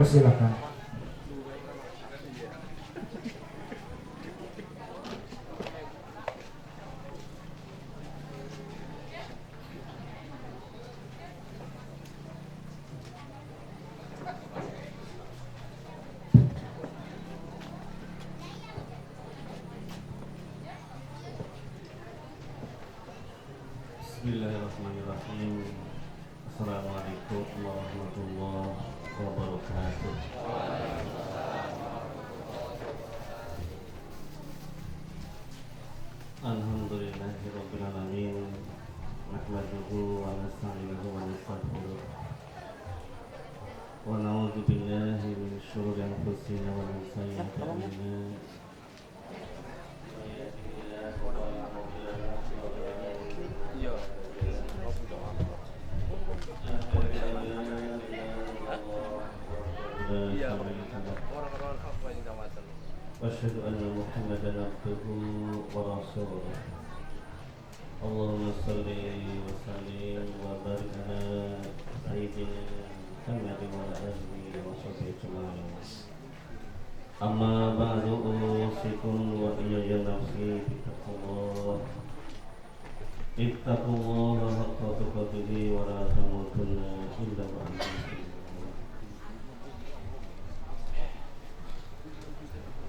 Silakan. Bismillahirrahmanirrahim. Assalamualaikum warahmatullahi wabarakatuh. Alhamdulillahirabbil alamin. Nahmaduhu wa nasta'inuhu wa nastaghfiruh. Wa na'udzu billahi min syururi anfusina wa min sayyiati a'malina. وأشهد أن محمدا عبده ورسوله. اللهم صل وسلم وبارك على سيدنا محمد وعلى آله وصحبه أجمعين. أما بعد أوصيكم وإياي نفسي بتقوى الله. اتقوا الله حق تقاته ولا تموتن إلا وأنتم مسلمون.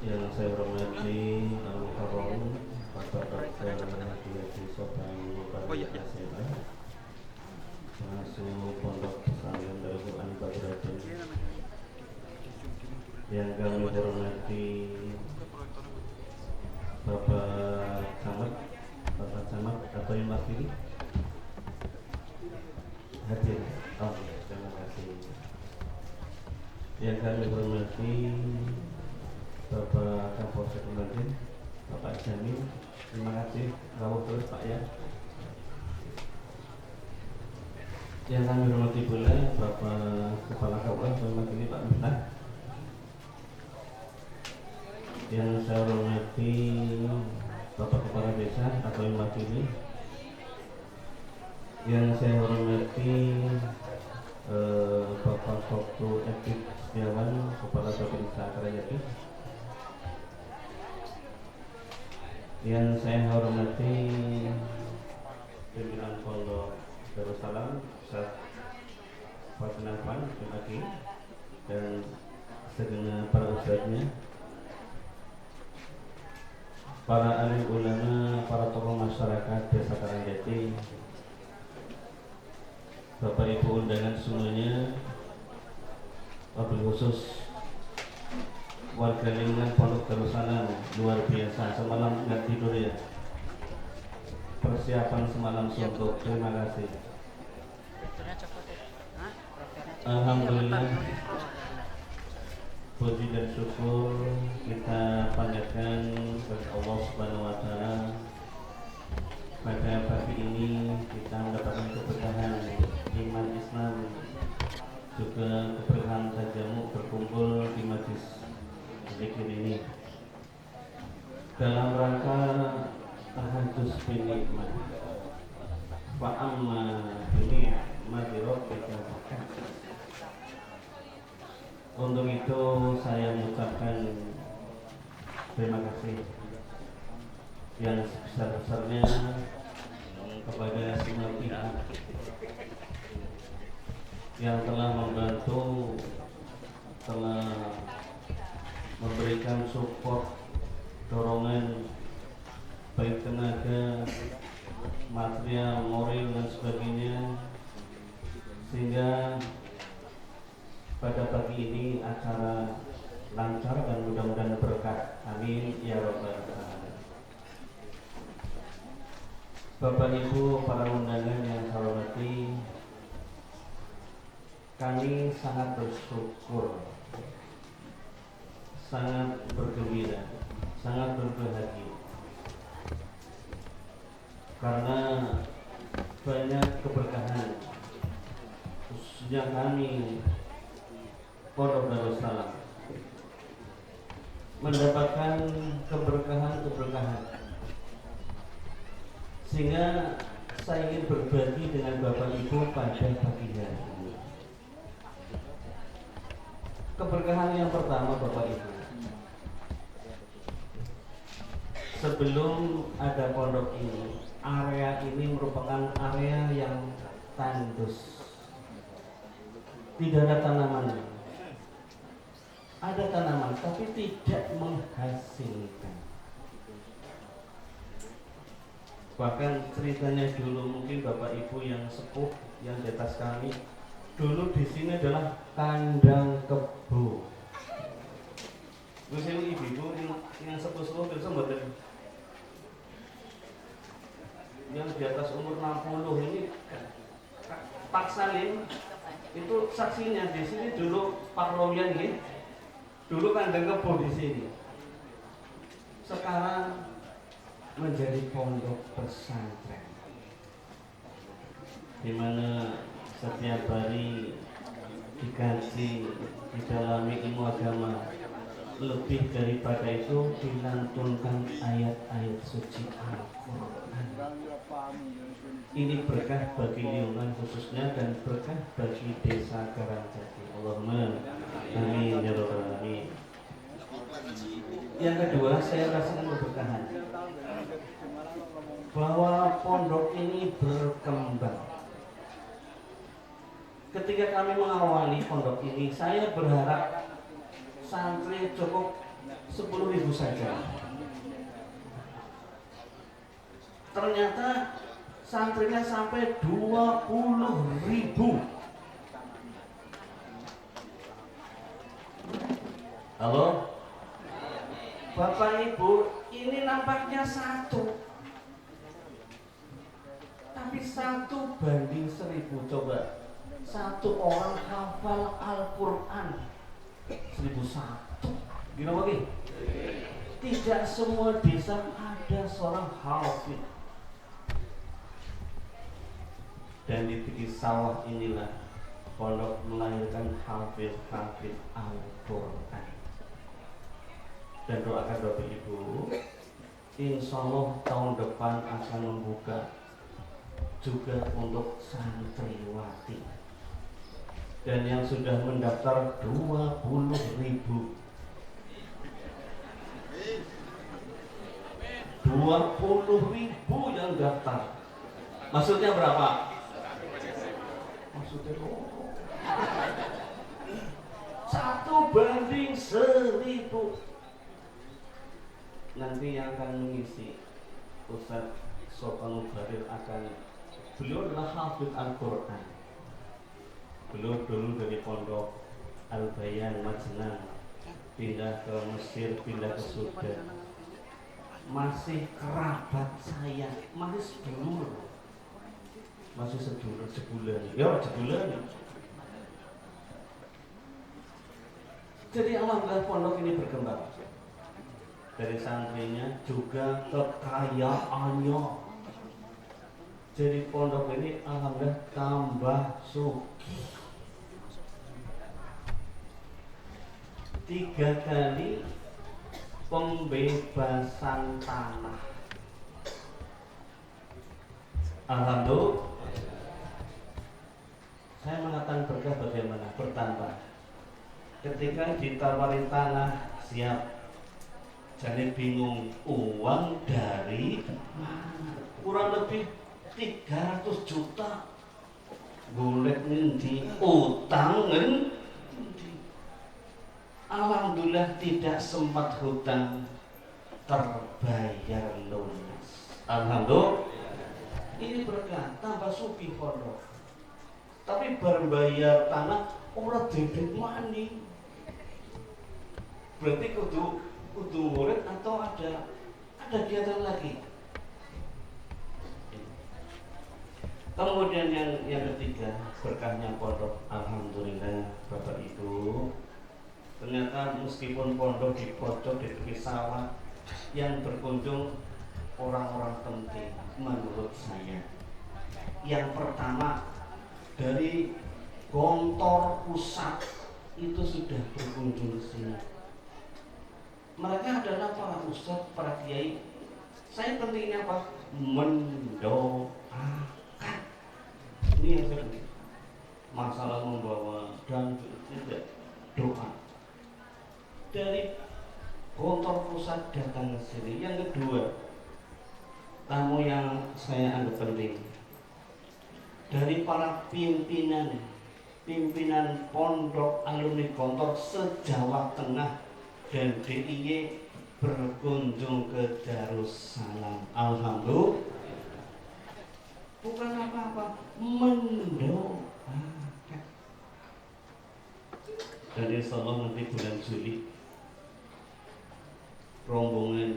Yang saya hormati Al-Mukarram Bapak Dr. Hidayati Sopan Mukarram Masuk Pondok Pesantren Darul Quran Badratin. Yang kami hormati Bapak Camat atau yang wakili hadir. Oh, terima kasih. Yang kami hormati Bapak Kapolsek Kementerian, Bapak Jamil, terima kasih. Rawuh terus Pak ya. Yang kami hormati pula Bapak Kepala Kabupaten, terima kasih Pak Miftah. Yang saya hormati Bapak Kepala Desa atau yang wakili. Yang saya hormati Bapak Koptu Etik Setiawan, Kepala Bapinsa Karayati. Yang saya hormati pimpinan Pondok Darussalam, Ustaz Fatin Afan, terima kasih, dan segenap para ustadznya, para alim ulama, para tokoh masyarakat Desa Karangjati, Bapak Ibu undangan semuanya, wabil khusus warga lingkungan Pondok Darussalam, luar biasa. Semalam nggak tidur ya, persiapan semalam suntuk. Terima kasih. Alhamdulillah, puji dan syukur kita panjatkan kepada Allah Subhanahu wa Ta'ala. Pada pagi ini kita mendapatkan keberkahan iman Islam, juga keberkahan tajamu berkumpul di majlis zikir ini dalam rangka tahajud bin nikmat. Fa amma bi ni'mati rabbika fahaddits. Untuk itu saya mengucapkan terima kasih yang sebesar-besarnya kepada semua pihak yang telah membantu, telah memberikan support, dorongan, baik tenaga, material, moral dan sebagainya, sehingga pada pagi ini acara lancar dan mudah-mudahan berkah. Amin ya rabbal alamin. Bapak Ibu para undangan yang saya hormati, kami sangat bersyukur, sangat bergembira, sangat berbahagia karena banyak keberkahan, khususnya kami Pondok Darussalam mendapatkan keberkahan sehingga saya ingin berbagi dengan Bapak Ibu pada pagi hari ini. Keberkahan yang pertama Bapak Ibu, sebelum ada pondok ini, area ini merupakan area yang tandus, tidak ada tanaman. Ada tanaman tapi tidak menghasilkan. Bahkan ceritanya dulu mungkin Bapak Ibu yang sepuh yang di atas kami, dulu di sini adalah kandang kebo. Terus ini ibu-ibu yang sepuh-sepuh terus mboten, yang di atas umur 60 ini Pak Salim itu saksinya. Di sini dulu Pak Romian ini dulu kandang kebo di sini. Sekarang menjadi pondok pesantren, di mana setiap hari dikaji, didalami ilmu agama. Lebih daripada itu dilantunkan ayat-ayat suci Al-Quran. Ini berkah bagi lingkungan khususnya dan berkah bagi desa Karangjati. Allahumma amin ya rabbal alamin. Yang kedua, saya rasakan keberkahan bahwa pondok ini berkembang. Ketika kami mengawali pondok ini, saya berharap santri cukup 10.000 saja. Ternyata santrinya sampai 20.000. Halo Bapak Ibu, ini nampaknya satu, tapi 1:1000. Coba, satu orang hafal Al-Quran 1001. Gimana lagi? Tidak semua desa ada seorang hafid. Dan di tepi sawah inilah pondok melahirkan hafid-hafid Al-Quran. Dan doakan Bapak Ibu, insya Allah tahun depan akan membuka juga untuk santriwati. Dan yang sudah mendaftar 20.000. 20.000 yang daftar. Maksudnya berapa? Maksudnya 1:1000. Nanti yang akan mengisi Ustaz Sofan Mubarir beliau adalah hafid Al-Quran. Beliau dulu dari pondok Al-Bayan Majnah, pindah ke Mesir, pindah ke Sudan. Masih kerabat saya, masih sedulur. Masih sedulur sebulan. Ya, sebulan. Jadi alhamdulillah pondok ini berkembang. Dari santrinya juga kekayaannya. Jadi pondok ini alhamdulillah tambah sugih. 3 kali pembebasan tanah. Alhamdulillah. Saya mengatakan berkah bagaimana? Bertambah. Ketika ditawarin tanah, siap. Jadi bingung, uang dari mana? Kurang lebih 300 juta. Golek ngendi, utang ngendi. Alhamdulillah tidak sempat hutang, terbayar lunas. Alhamdulillah. Ini berkah, tambah supi pondok. Tapi berbayar tanah orang debit money. Berarti kudu murid atau ada kegiatan lagi. Kemudian yang ketiga, berkahnya pondok. Alhamdulillah Bapak Ibu. Ternyata meskipun pondok di pojok di tepi sawah, yang berkunjung orang-orang penting menurut saya. Yang pertama dari Gontor Pusat itu sudah berkunjung ke sini. Mereka adalah para ustadz, para kiai. Saya pentingnya apa? Mendoakan. Ini yang saya masalah membawa dan tidak doa. dari Gontor Pusat datang ke sini. Yang kedua, tamu yang saya anggap penting dari para pimpinan pondok alumni Gontor se-Jawa Tengah dan DIY berkunjung ke Darussalam. Alhamdulillah, bukan apa-apa, mendoakan. Dan insya Allah nanti bulan Juli rombongan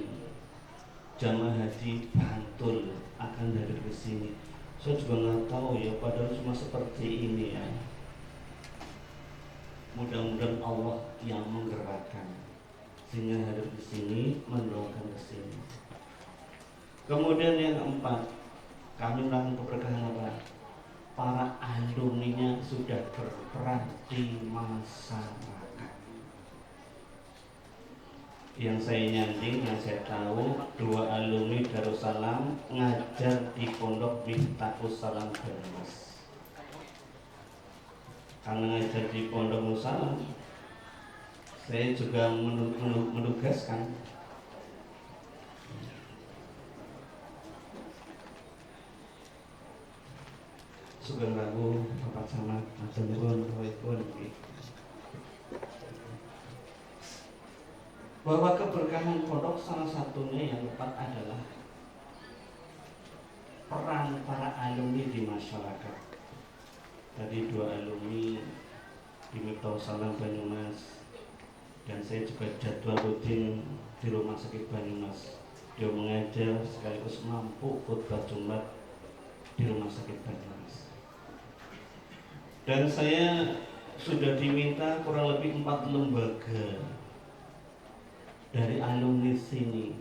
jamaah haji Bantul akan hadir ke sini. Saya juga nggak tahu ya, padahal cuma seperti ini ya. Mudah-mudahan Allah yang menggerakkan sehingga hadir di sini, mendoakan ke sini. Kemudian yang keempat, kami melakukan keberkahan apa? Para alumninya sudah berperan di masyarakat. Yang saya nyanding, yang saya tahu, 2 alumni Darussalam ngajar di Pondok Miftahus Salam Banyumas. Karena ngajar di Pondok Darussalam, saya juga menugaskan Sugeng Ragu Bapak Camat Majenipun Roypun bahwa keberkahan pondok salah satunya yang tepat adalah peran para alumni di masyarakat. Tadi 2 alumni di Miftahus Salam Banyumas, dan saya juga jadwal rutin di Rumah Sakit Banyumas. Dia mengajar sekaligus mampu khutbah Jumat di Rumah Sakit Banyumas. Dan saya sudah diminta kurang lebih 4 lembaga dari alumni sini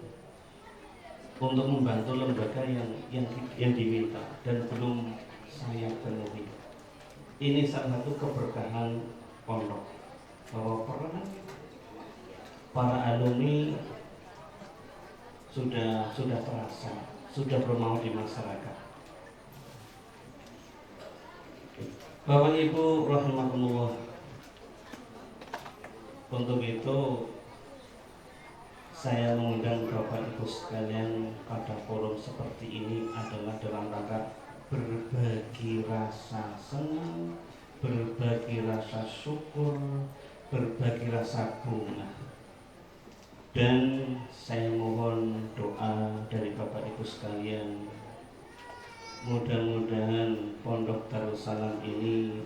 untuk membantu lembaga yang diminta dan belum saya penuhi. Ini salah satu keberkahan pondok, bahwa peran para alumni sudah terasa, sudah bermau di masyarakat. Bapak Ibu rahimakumullah, untuk itu saya mengundang Bapak Ibu sekalian pada forum seperti ini adalah dalam rangka berbagi rasa senang, berbagi rasa syukur, berbagi rasa bunga. Dan saya mohon doa dari Bapak Ibu sekalian, mudah-mudahan Pondok Darussalam ini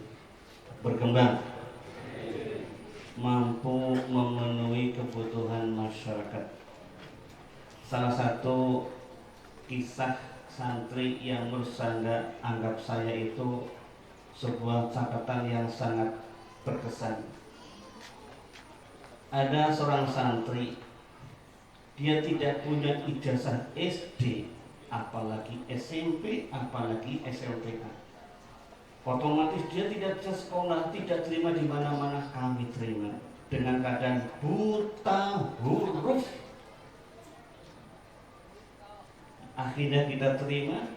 berkembang, mampu memenuhi kebutuhan masyarakat. Salah satu kisah santri yang menurut saya anggap saya itu sebuah catatan yang sangat berkesan. Ada seorang santri, dia tidak punya ijazah SD, apalagi SMP, apalagi SLTA. Otomatis dia tidak bisa sekolah, tidak terima di mana-mana. Kami terima dengan keadaan buta huruf. Akhirnya kita terima,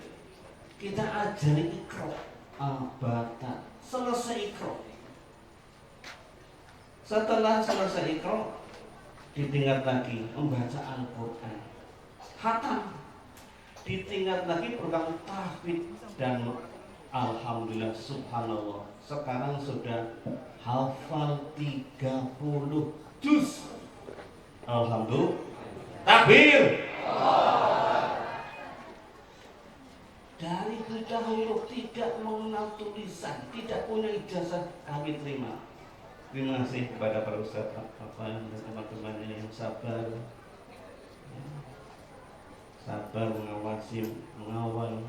kita ajari Iqra, Al-Bata, selesai Iqra. Setelah selesai Iqra, ditingkat lagi membaca Al-Quran, khatam, ditingkat lagi program tahfidz, dan alhamdulillah subhanallah sekarang sudah hafal 30 juz. Alhamdulillah, takbir. Dari buta huruf, tidak mengenal tulisan, tidak punya ijazah, kami terima. Terima kasih kepada para ustadz, dan teman-teman yang sabar mengawal.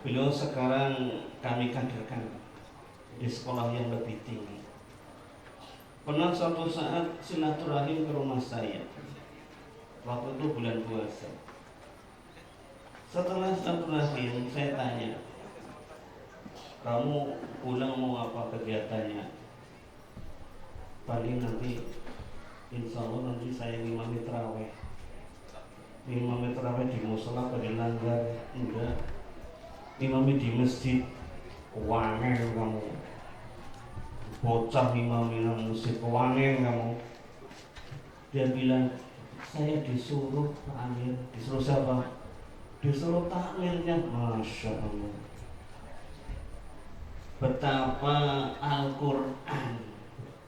Beliau sekarang kami kaderkan di sekolah yang lebih tinggi. Pernah suatu saat silaturahim ke rumah saya, waktu itu bulan puasa. Setelah silaturahim, saya tanya, kamu pulang mau apa kegiatannya? Paling nanti, insya Allah nanti saya ngimami terawih. Ngimami terawih di musola pada langgar, enggak. Ngimami di masjid, wangen kamu. Bocah ngimami nang masjid, wangen kamu. Dia bilang, saya disuruh Pak Amir. Disuruh siapa? Disuruh takmirnya. Masya Allah, betapa Al-Quran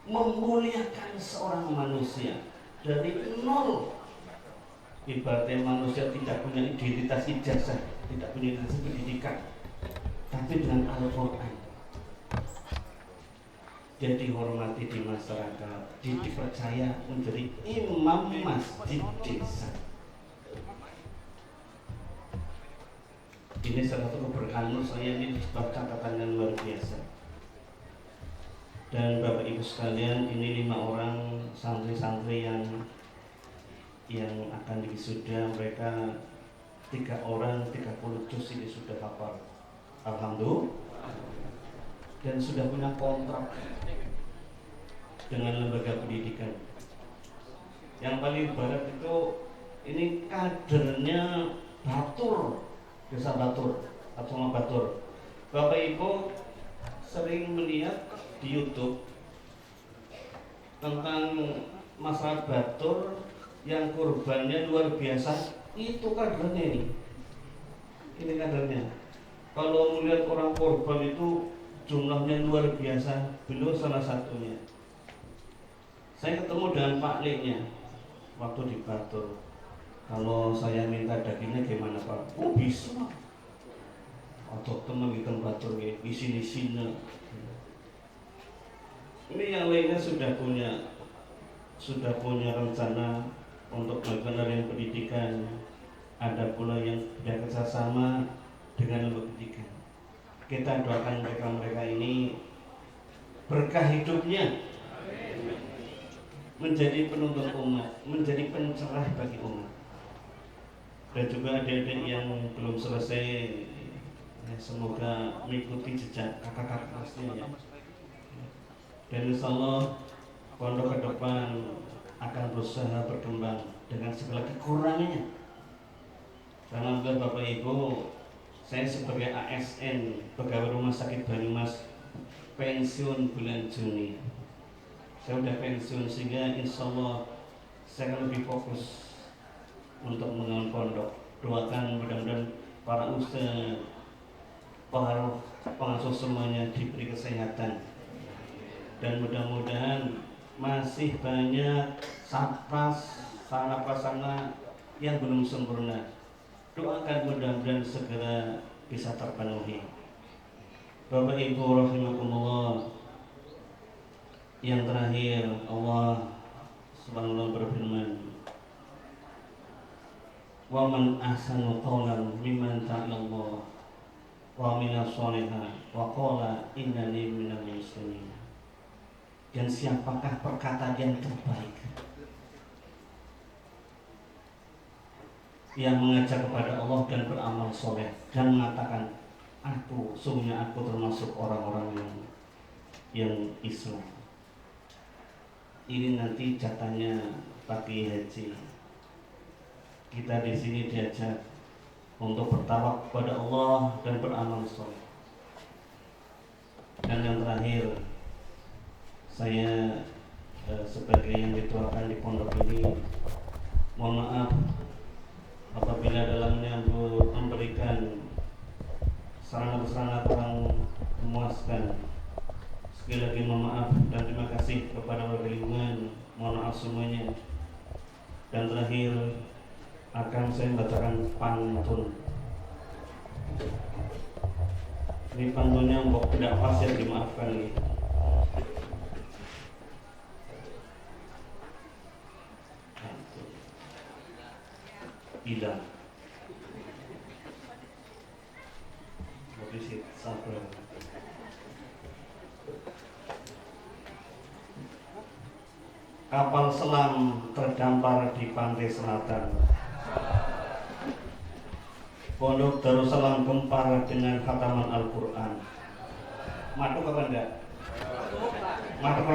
memuliakan seorang manusia dari nol. Ibaratnya manusia tidak punya identitas ijazah, tidak punya identitas pendidikan, tapi dengan Al-Quran dia dihormati di masyarakat, dia dipercaya menjadi imam masjid desa. Ini salah satu keberkahan saya, ini sebuah catatan yang luar biasa. Dan Bapak Ibu sekalian, ini 5 orang santri-santri yang akan wisuda. Mereka 3 orang 30 juz ini sudah hafal, alhamdulillah, dan sudah punya kontrak dengan lembaga pendidikan. Yang paling barat itu ini kadernya Batur, desa Batur atau sama Batur. Bapak Ibu sering melihat di YouTube tentang masalah Batur yang kurbannya luar biasa. Itu kadernya ini kadernya. Kalau melihat orang kurban itu jumlahnya luar biasa, beliau salah satunya. Saya ketemu dengan Pak Leknya waktu di Batur. Kalau saya minta dagingnya gimana Pak? Oh bisa. Atau teman di tempat Batur di sini. Ini yang lainnya sudah punya rencana untuk melakukan yang pendidikan. Ada pula yang sudah kerjasama dengan lembaga pendidikan. Kita doakan mereka ini berkah hidupnya, menjadi penuntun umat, menjadi pencerah bagi umat. Dan juga adik-adik yang belum selesai, semoga mengikuti jejak kakak-kakak kelasnya ya. Dan insya Allah pondok ke depan akan berusaha berkembang dengan segala kekurangannya. Karena Bapak Ibu, saya sebagai ASN, pegawai Rumah Sakit Banyumas, pensiun bulan Juni. Saya sudah pensiun, sehingga insya Allah saya akan lebih fokus untuk membangun pondok. Doakan mudah-mudahan para ustaz, para pengasuh semuanya diberi kesehatan, dan mudah-mudahan masih banyak satpas, sarana prasarana yang belum sempurna. Doakan mudah-mudahan segera bisa terpenuhi. Bapak Ibu rahimakumullah, yang terakhir Allah Subhanahu berfirman, wa man ahsanu qawlan mimman ta'allallah wa minas sholihat wa qala innani minal muslimin. Dan siapakah perkataan yang terbaik yang mengajak kepada Allah dan beramal soleh dan mengatakan sungguhnya aku termasuk orang-orang yang Islam. Ini nanti jatahnya pagi haji. Kita di sini diajak untuk bertawak kepada Allah dan beramal soleh. Dan yang terakhir, saya sebagai yang dituakan di pondok ini, mohon maaf apabila dalamnya memberikan sarana-sarana kurang memuaskan. Sekali lagi mohon maaf dan terima kasih kepada warga lingkungan, mohon maaf semuanya. Dan terakhir akan saya membacakan pantun. Ini pantunnya mbok tidak pas ya, dimaafkan nih. Hilang posisi sabar. Kapal selam terdampar di pantai selatan. Pondok Darussalam gempar dengan khataman Al-Quran. Matuk apa enggak? Matuk.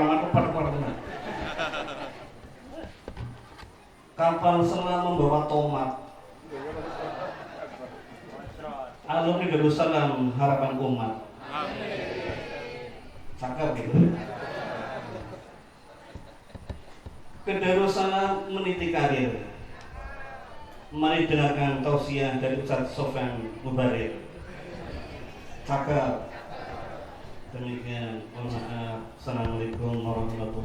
Kapal selam membawa tomat. Alumni Darussalam harapan umat. Cakep gitu. ke Darussalam meniti karir. Mari dengarkan tausiah dari Ustaz Sofyan Mubarir. Cakap. Demikian, mohon maaf. Assalamualaikum warahmatullahi